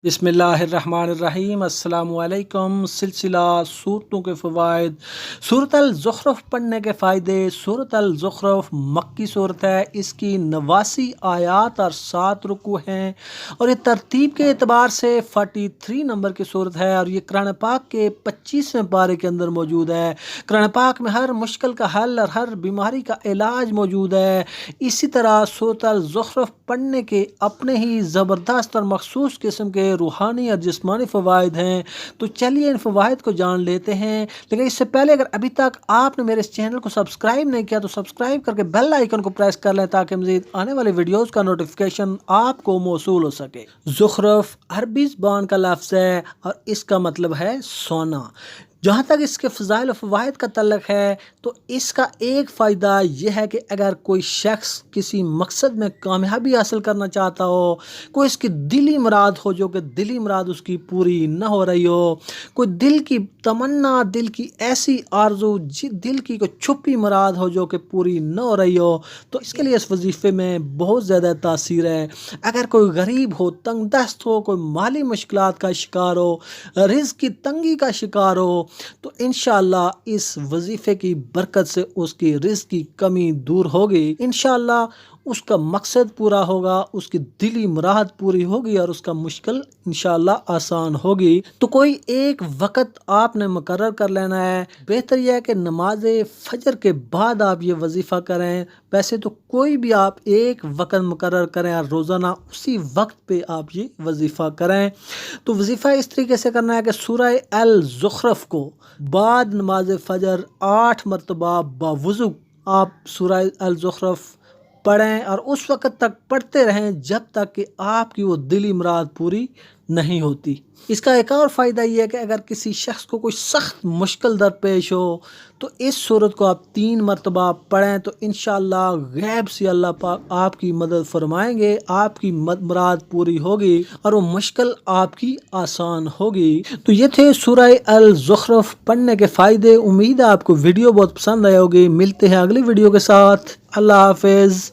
बिस्मिल्लाहिर्रहमानिर्रहीम। अस्सलामु अलैकुम। सिलसिला सूरतों के फ़वाइद, सूरत अल-ज़ुख़्रफ़ पढ़ने के फ़ायदे। सूरत अल-ज़ुख़्रफ़ मक्की सूरत है। इसकी 89 आयात और 7 रुकू हैं और ये तरतीब के एतबार से 43 नंबर की सूरत है और ये कुरान पाक के 25वें पारे के अंदर मौजूद है। कुरान पाक में हर मुश्किल का हल और हर बीमारी का इलाज मौजूद है। इसी तरह सूरत अल-ज़ुख़्रफ़ पढ़ने के अपने ही ज़बरदस्त और मखसूस किस्म के रूहानी और जिस्मानी फ़वाइद हैं। तो चलिए इन फ़वाइद को जान लेते हैं, लेकिन इससे पहले अगर अभी तक आपने मेरे इस चैनल को सब्सक्राइब नहीं किया तो सब्सक्राइब करके बेल आइकन को प्रेस कर लें ताकि मज़ीद आने वाले वीडियोज़ का नोटिफिकेशन आपको मौसूल हो सके। ज़ुख़्रफ़ अरबी ज़बान का लफ्ज़ है और इसका मतलब है सोना। जहाँ तक इसके फ़ज़ाइल और फ़वाइद का तल्लुक़ है तो इसका एक फ़ायदा यह है कि अगर कोई शख्स किसी मकसद में कामयाबी हासिल करना चाहता हो, कोई इसकी दिली मुराद हो जो कि दिली मुराद उसकी पूरी न हो रही हो, कोई दिल की तमन्ना, दिल की ऐसी आरज़ू, दिल की कोई छुपी मुराद हो जो कि पूरी न हो रही हो, तो इसके लिए इस वजीफ़े में बहुत ज़्यादा तासीर है। अगर कोई गरीब हो, तंग दस्त हो, कोई माली मुश्किलात का शिकार हो, रिज़्क़ की तंगी का शिकार हो, तो इंशाअल्लाह इस वजीफ़े की बरकत से उसकी रिज़्क़ की कमी दूर होगी। इंशाअल्लाह उसका मकसद पूरा होगा, उसकी दिली मुराद पूरी होगी और उसका मुश्किल इंशाअल्लाह आसान होगी। तो कोई एक वक़्त आपने मुकर्रर कर लेना है। बेहतर यह है कि नमाज फ़जर के बाद आप ये वजीफ़ा करें। वैसे तो कोई भी आप एक वक़्त मुकर्रर करें और रोज़ाना उसी वक्त पे आप ये वजीफ़ा करें। तो वजीफ़ा इस तरीके से करना है कि सूरह अल-ज़ुख़्रफ़ को बाद नमाज फ़जर 8 मरतबा बावुज़ू आप सूरह अल-ज़ुख़्रफ़ पढ़ें और उस वक़्त तक पढ़ते रहें जब तक कि आपकी वो दिली मुराद पूरी नहीं होती। इसका एक और फ़ायदा ये है कि अगर किसी शख्स को कोई सख्त मुश्किल दरपेश हो तो इस सूरत को आप 3 मरतबा पढ़ें तो इंशाअल्लाह गैब से अल्लाह पाक आपकी मदद फरमाएंगे, आपकी मुराद पूरी होगी और वो मुश्किल आपकी आसान होगी। तो ये थे सूरह अल-ज़ुख़्रफ़ पढ़ने के फ़ायदे। उम्मीद है आपको वीडियो बहुत पसंद आई होगी। मिलते हैं अगली वीडियो के साथ। अल्लाह हाफ़िज़।